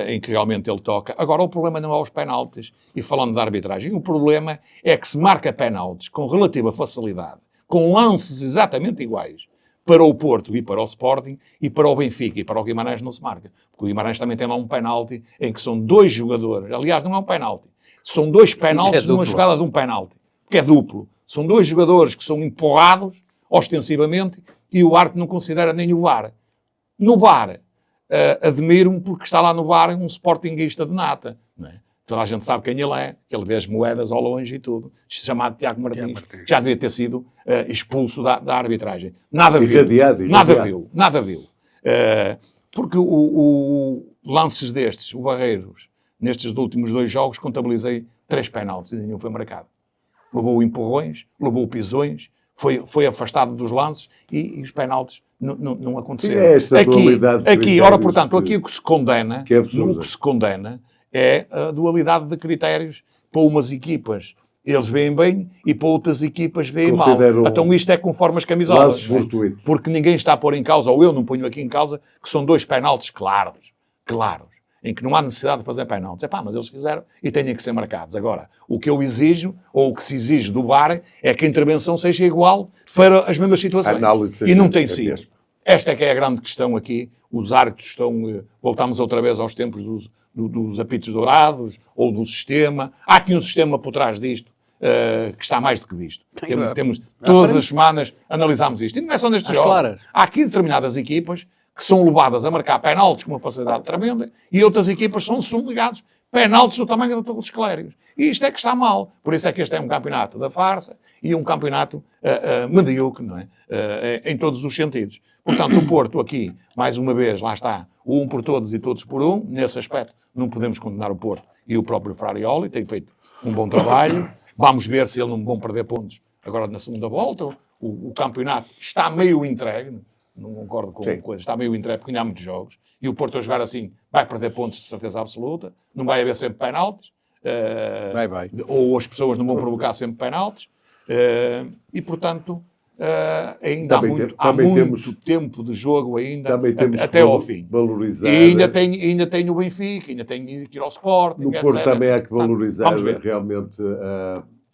em que realmente ele toca. Agora, o problema não é os penaltis, e falando da arbitragem, o problema é que se marca penaltis com relativa facilidade, com lances exatamente iguais, para o Porto e para o Sporting, e para o Benfica e para o Guimarães não se marca. Porque o Guimarães também tem lá um penalti em que são 2 jogadores, aliás, não é um penalti, são 2 penaltis numa jogada de um penalti, que é duplo. São 2 jogadores que são empurrados ostensivamente e o árbitro não considera nem o VAR. No VAR, admiro-me porque está lá no VAR um sportinguista de nata. Não é? Toda a gente sabe quem ele é, que ele vê as moedas ao longe e tudo. Chamado Tiago Martins, já devia ter sido expulso da arbitragem. Nada viu. Porque o lances destes, o Barreiros, nestes últimos 2 jogos, contabilizei 3 penaltis e nenhum foi marcado. Levou empurrões, levou pisões, foi afastado dos lances e os penaltis não aconteceram. Aqui, ora, portanto, aqui o que se condena, é a dualidade de critérios. Para umas equipas eles veem bem e para outras equipas veem mal. Então isto é conforme as camisolas. Porque ninguém está a pôr em causa, ou eu não ponho aqui em causa, que são 2 penaltis claros, em que não há necessidade de fazer penaltis. Mas eles fizeram e têm que ser marcados. Agora, o que eu exijo, ou o que se exige do VAR, é que a intervenção seja igual para as mesmas situações. E não tem sido. Esta é que é a grande questão aqui. Os árbitros estão... Voltamos outra vez aos tempos dos apitos dourados, ou do sistema. Há aqui um sistema por trás disto, que está mais do que visto. Temos todas as semanas analisámos isto. E não é só nestes jogos. Claras. Há aqui determinadas equipas que são levadas a marcar penaltis com uma facilidade tremenda e outras equipas são subjugados penaltis do tamanho da Torre dos Clérigos. E isto é que está mal. Por isso é que este é um campeonato da farsa e um campeonato medíocre, não é? Em todos os sentidos. Portanto, o Porto aqui, mais uma vez, lá está, o um por todos e todos por um. Nesse aspecto, não podemos condenar o Porto e o próprio Frarioli, tem feito um bom trabalho. Vamos ver se ele não vão perder pontos agora na segunda volta. O campeonato está meio entregue, não concordo com a coisa, está meio entregue porque ainda há muitos jogos. E o Porto a jogar assim vai perder pontos de certeza absoluta. Não vai haver sempre penaltis. Vai. Ou as pessoas não vão provocar sempre penaltis. E, portanto, ainda há muito tempo de jogo ainda até ao fim. Valorizar, e ainda tem o Benfica, ainda tem que ir ao Sporting, no Porto também há que valorizar realmente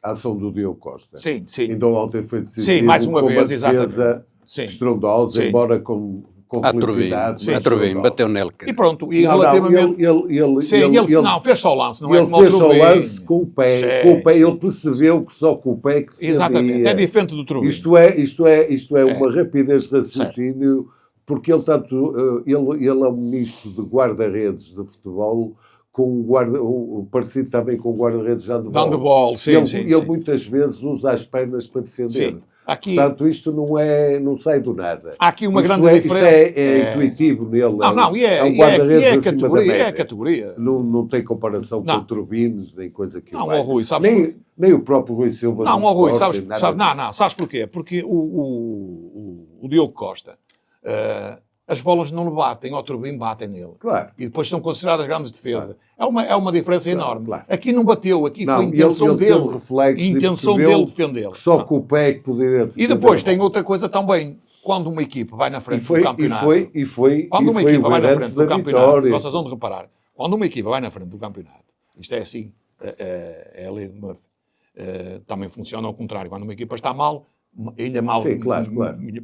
a ação do Diogo Costa. Sim. Ainda ontem foi decisivo. Sim, mais uma vez, exatamente. Estrondosa, embora com felicidade. A Trubin, bateu nele. E pronto, e relativamente... Ele não, fez só o lance, não é ele como o fez só o Trubin. lance com o pé. Ele percebeu que só com o pé que exatamente, é diferente do Trubin. Isto é uma rapidez de raciocínio, porque ele é um ministro de guarda-redes de futebol, parecido também com o guarda-redes de handball. Ele muitas vezes usa as pernas para defender. Sim. Aqui, portanto, isto não sai do nada. Há aqui uma grande diferença. É intuitivo nele. É um guarda-redes é a categoria. Não tem comparação com Turbinos, nem coisa que não, Rui, sabes nem o próprio Rui Silva. Não, Rui, sabes porquê? Porque o Diogo Costa, as bolas não lhe batem, ao Turbin batem nele. Claro. E depois são consideradas grandes defesas. Claro. É uma diferença enorme. Claro. Aqui não bateu, foi a intenção dele. Intenção dele defendê-lo. Só com o pé é que poderia defender. E depois tem outra coisa também. Quando uma equipa vai na frente do campeonato... Quando uma equipa vai na frente do campeonato... Vocês vão de reparar. Quando uma equipa vai na frente do campeonato... Isto é assim. É a lei de Murphy. Também funciona ao contrário. Quando uma equipa está mal... ainda mal, sim, claro.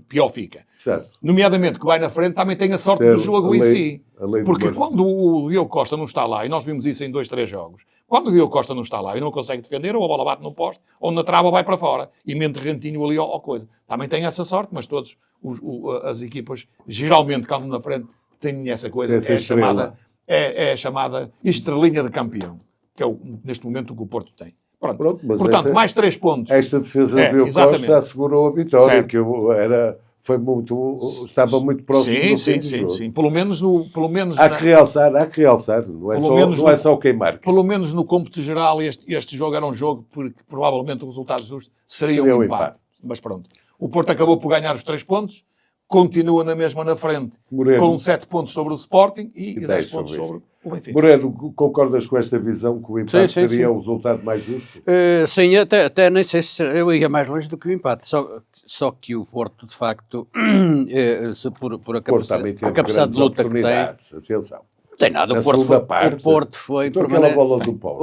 Pior fica. Certo. Nomeadamente, que vai na frente, também tem a sorte do jogo em si. Porque quando o Diogo Costa não está lá, e nós vimos isso em 2, 3 jogos, quando o Diogo Costa não está lá e não consegue defender, ou a bola bate no poste, ou na trava vai para fora, e mente rentinho ali ou coisa. Também tem essa sorte, mas todas as equipas, geralmente, quando na frente, têm essa coisa, é a chamada estrelinha de campeão, que é neste momento o que o Porto tem. Portanto, mais 3 pontos. Esta defesa do Diogo Costa assegurou a vitória, certo. Que estava muito próximo do fim do jogo. Sim. Pelo menos há que realçar, não é só o queimar. Pelo menos no cômputo geral, este jogo era um jogo porque provavelmente o resultado justo seria um empate. Mas pronto. O Porto acabou por ganhar os 3 pontos, continua na mesma na frente, com 7 pontos sobre o Sporting e 10 pontos sobre o Benfica. Moreno, concordas com esta visão que o empate seria o resultado mais justo? Sim, até nem sei se eu ia mais longe do que o empate. Só que o Porto, de facto, por a capacidade de luta que tem... Atenção. Não tem nada. O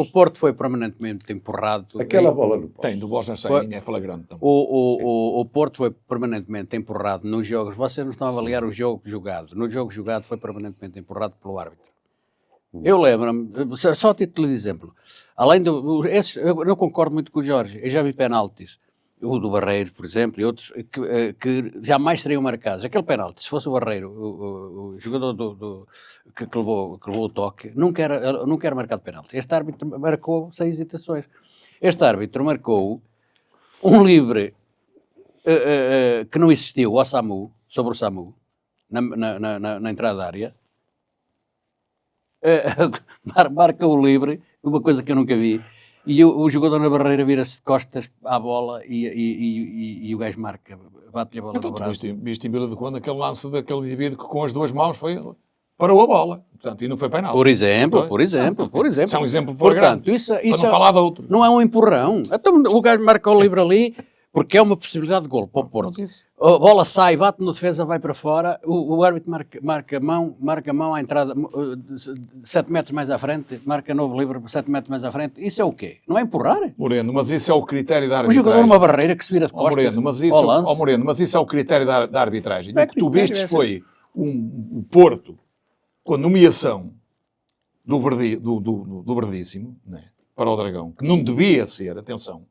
Porto foi permanentemente empurrado. Aquela bola no poste. Tem, do Borja Sainha é flagrante também. O Porto foi permanentemente empurrado nos jogos. Vocês não estão a avaliar o jogo jogado. No jogo jogado foi permanentemente empurrado pelo árbitro. Eu lembro-me, só a título de exemplo, além eu não concordo muito com o Jorge, eu já vi penaltis, o do Barreiros, por exemplo, e outros, que jamais seriam marcados. Aquele penalti, se fosse o Barreiro, o jogador que levou o toque, nunca era marcado penalti. Este árbitro marcou sem hesitações. Este árbitro marcou um livre que não existiu ao Samu, sobre o Samu, na entrada da área. Marca o livre, uma coisa que eu nunca vi, e o jogador na barreira vira-se de costas à bola e o gajo bate-lhe a bola no braço. Viste em Vila de Conde aquele lance daquele indivíduo que com as 2 mãos parou a bola, portanto, e não foi penal. Por exemplo. Isso é um exemplo flagrante, para não falar de outros. Não é um empurrão. Então, o gajo marca o livre ali, porque é uma possibilidade de golo para o Porto. A bola sai, bate no defesa, vai para fora, o árbitro marca a mão à entrada 7 metros mais à frente, marca novo livre 7 metros mais à frente. Isso é o quê? Não é empurrar? Moreno, mas isso é o critério da arbitragem. O jogador numa barreira que se vira de costas Moreno, mas isso é o critério da arbitragem. O que tu vistes foi o Porto com a nomeação do Verdíssimo, né, para o Dragão, que não devia ser, atenção,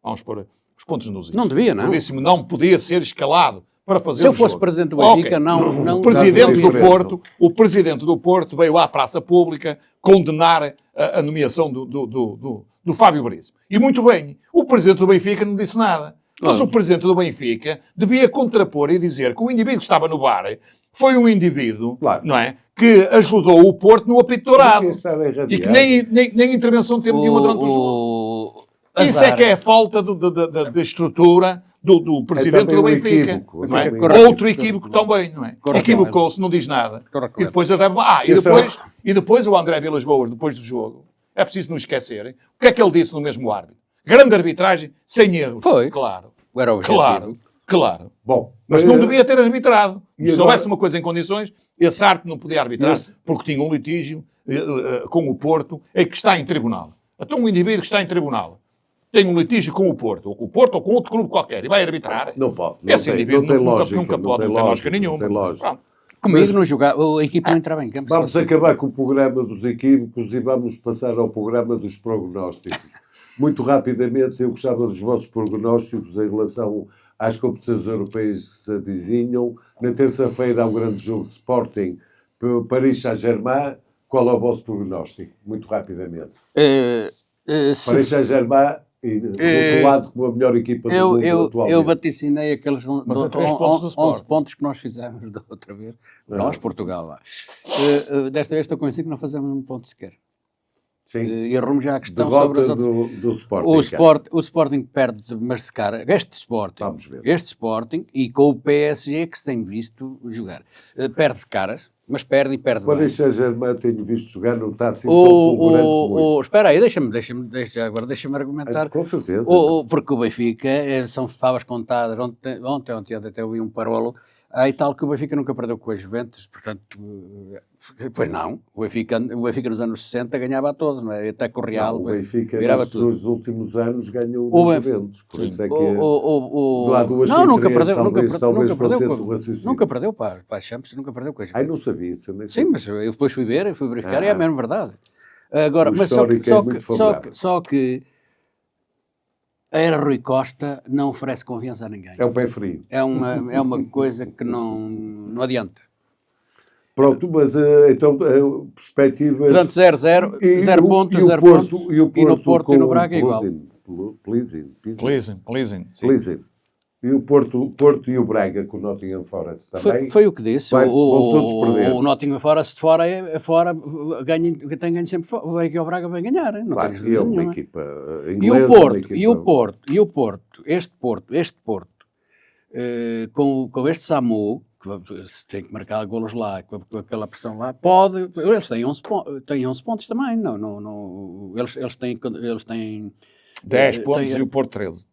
Vamos pôr os pontos nos is. Não devia, não. O Veríssimo não podia ser escalado para fazer Se eu o fosse jogo. presidente do Benfica, Ok. não... O presidente do não. Porto, o presidente do Porto veio à praça pública condenar a nomeação do Fábio Veríssimo. E muito bem, o presidente do Benfica não disse nada. Mas o presidente do Benfica devia contrapor e dizer que o indivíduo que estava no bar foi um indivíduo, Claro. não é, que ajudou o Porto no apito dourado. Ninguém estava irradiado. E que nem intervenção teve nenhuma durante o jogo. Isso é que é a falta de estrutura do presidente também do um Benfica. equívoco. Não é? Correto. Outro equívoco também, não é? Correto. Equivocou-se, não diz nada. Correto. E depois, e depois o André Vilas Boas, depois do jogo, é preciso não esquecerem, o que é que ele disse no mesmo árbitro? Grande arbitragem, sem erros. Foi. Claro. Era o objetivo. Claro. Bom, Mas não devia ter arbitrado. E Se agora- houvesse uma coisa em condições, esse arte não podia arbitrar, Mas- porque tinha um litígio com o Porto, que está em tribunal. Então um indivíduo que está em tribunal tem um litígio com o Porto ou com outro clube qualquer, e vai arbitrar. Não pode. Esse indivíduo não tem nunca lógica, pode, não tem lógica nenhuma. Não tem lógica. Pronto. Comigo não jogava, a equipa não entrava em campo. Vamos só- acabar com o programa dos equívocos e vamos passar ao programa dos prognósticos. Muito rapidamente, eu gostava dos vossos prognósticos em relação às competições europeias que se avizinham. Na terça-feira há um grande jogo de Sporting, Paris Saint-Germain. Qual é o vosso prognóstico? Muito rapidamente. Paris Saint-Germain e rotulado como a melhor equipa do mundo Eu atualmente. vaticinei aqueles Mas a 3 pontos do 11 Sporting. pontos que nós fizemos da outra vez. Nós, Portugal, lá. Desta vez estou convencido que não fazemos um ponto sequer. Sim. E arrumo já a questão sobre Derrota as outras. do Sporting. O Sporting perde, mas de cara, Vamos ver. este Sporting e com o PSG que se tem visto jogar, perde de caras, mas perde e perde bem. Paris Saint-Germain, tenho visto jogar, não está assim tão fulgurante como isso. Espera aí, deixa-me argumentar. Com certeza. Porque o Benfica, são favas contadas, ontem até ouvi um parolo, aí tal que o Benfica nunca perdeu com a Juventus, portanto, pois não, o Benfica nos anos 60 ganhava a todos, não é? Até com o Real, O Benfica, virava nos tudo. seus últimos anos, ganhou O os Benfica- Juventus. Por isso é que não há duas não, nunca sem perdeu, três, nunca talvez perdeu, fosse esse o raciocínio. nunca perdeu para a Champions, nunca perdeu com a Ai, Juventus. não sabia isso, eu nem Sim, sabia. mas eu depois fui ver, fui verificar, e é Ah. mesmo verdade. Agora, O mas só histórico é muito favorável. que a era Rui Costa não oferece confiança a ninguém. É o pé frio. É uma coisa que não adianta. Pronto, mas então perspectivas... Portanto, 0-0, E 0 o- pontos, e o 0 Porto- pontos. E o Porto no Porto com e no Braga é igual. Pleasing. Pleasing. E o Porto e o Braga com o Nottingham Forest também. Foi o que disse. Vão todos perder. O Nottingham Forest fora tem ganho sempre fora. Vai que o Braga vai ganhar. Não Claro, tens e é dúvida uma nenhuma. equipa E inglesa. o Porto, este Porto, com este Samu, que se tem que marcar golos lá, com aquela pressão lá, pode. Eles têm 11 pontos também. Eles têm 10 pontos tem- e o Porto 13.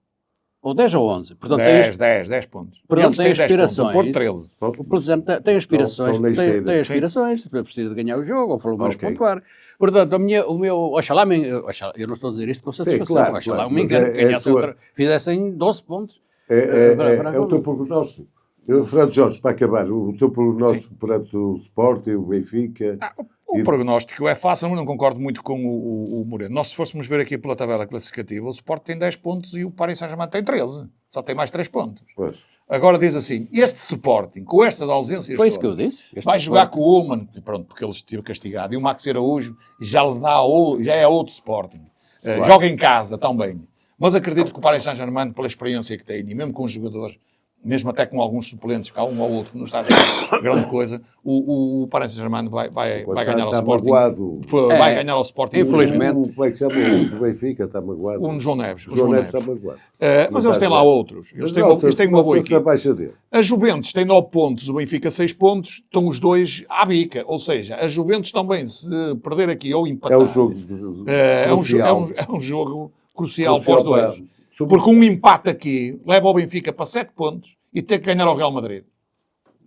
ou 10 ou 11. Portanto, 10 pontos. Portanto, Eles têm tem 10 pontos, o aspirações. Porto 13. O presidente tem aspirações, Estão na esteira. tem aspirações, precisa de ganhar o jogo, ou pelo menos Ok. pontuar. Portanto, oxalá, eu não estou a dizer isto com satisfação, claro, oxalá claro, me mas engano, é fizessem 12 pontos. É o teu prognóstico. Fernando Jorge, para acabar, o teu prognóstico perante o Sport e o Benfica. O prognóstico é fácil, mas não concordo muito com o Moreno. Nós, se fôssemos ver aqui pela tabela classificativa, o Sport tem 10 pontos e o Paris Saint-Germain tem 13. Só tem mais 3 pontos. Pois. Agora diz assim, este Sporting, com estas ausências Foi isso que eu todas, disse. Este vai jogar Sporting. com o Ullmann, pronto, porque ele esteve castigado, e o Max Araújo já é outro Sporting. Joga em casa também. Mas acredito que o Paris Saint-Germain, pela experiência que tem, e mesmo com os jogadores, mesmo até com alguns suplentes, porque há um ou outro que não está a jogar grande coisa, o Paris Saint-Germain vai ganhar ao Está Sporting. magoado. Vai ganhar ao Sporting. Infelizmente. Como é que se chama? O Benfica está magoado. Um João Neves. O João Neves está magoado. Mas eles têm lá outros. Eles têm uma boa equipe. Abaixo dele. A Juventus tem 9 pontos, o Benfica 6 pontos, estão os dois à bica. Ou seja, a Juventus também, se perder aqui ou empatar, É um jogo é um jogo crucial para os dois. Porque um empate aqui leva o Benfica para 7 pontos e ter que ganhar ao Real Madrid.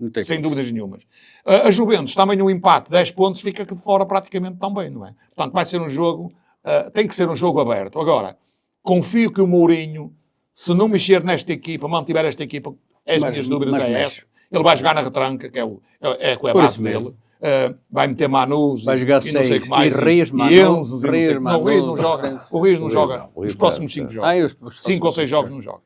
Não tem Sem dúvidas nenhumas. A Juventus, também um empate, 10 pontos, fica de fora praticamente também, não é? Portanto, vai ser um jogo, tem que ser um jogo aberto. Agora, confio que o Mourinho, se não mexer nesta equipa, mantiver esta equipa, as minhas dúvidas mas é mexe. essa. Ele vai jogar na retranca, que é a base dele. vai meter Manus vai jogar e não sei o que mais. E Reis, Manu, e Enzo, e não sei o que. Não, o Reis não Manu, joga. Reis. O Reis não joga não, o os Reis próximos não. 5 jogos. Os 5 ou 6 jogos cinco. não joga.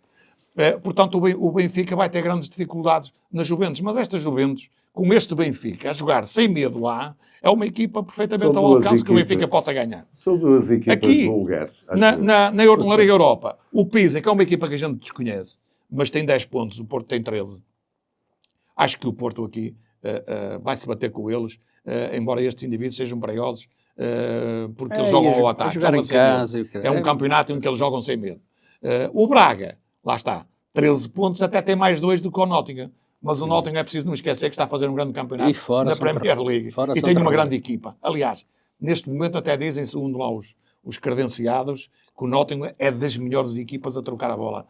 Portanto, o Benfica vai ter grandes dificuldades na Juventus. Mas esta Juventus, com este Benfica, a jogar sem medo lá, é uma equipa perfeitamente São ao duas alcance que o equipas. Benfica possa ganhar. São duas equipas Aqui, vulgares. acho Na, eu. na, na Euro- na Liga Europa, o Pisa, que é uma equipa que a gente desconhece, mas tem 10 pontos, o Porto tem 13. Acho que o Porto aqui vai-se bater com eles, embora estes indivíduos sejam perigosos, porque eles jogam ao ataque. jogar Jogam em sem casa. medo. É um campeonato em que eles jogam sem medo. O Braga, lá está, 13 pontos, até tem mais 2 do que o Nottingham. Mas o Nottingham é preciso não esquecer que está a fazer um grande campeonato E fora na são Premier League. fora E são tem uma terríveis. grande equipa. Aliás, neste momento até dizem, segundo lá os credenciados, que o Nottingham é das melhores equipas a trocar a bola,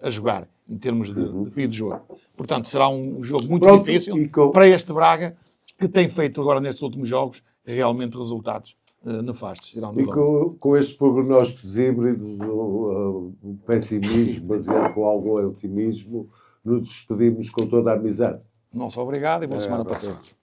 a jogar, em termos de fio de jogo. Portanto, será um jogo muito Pronto, difícil e com- para este Braga, que tem feito agora nestes últimos jogos realmente resultados nefastos. E com estes prognósticos híbridos, o pessimismo baseado com algum otimismo, nos despedimos com toda a amizade. Não sou obrigado e boa semana para todos.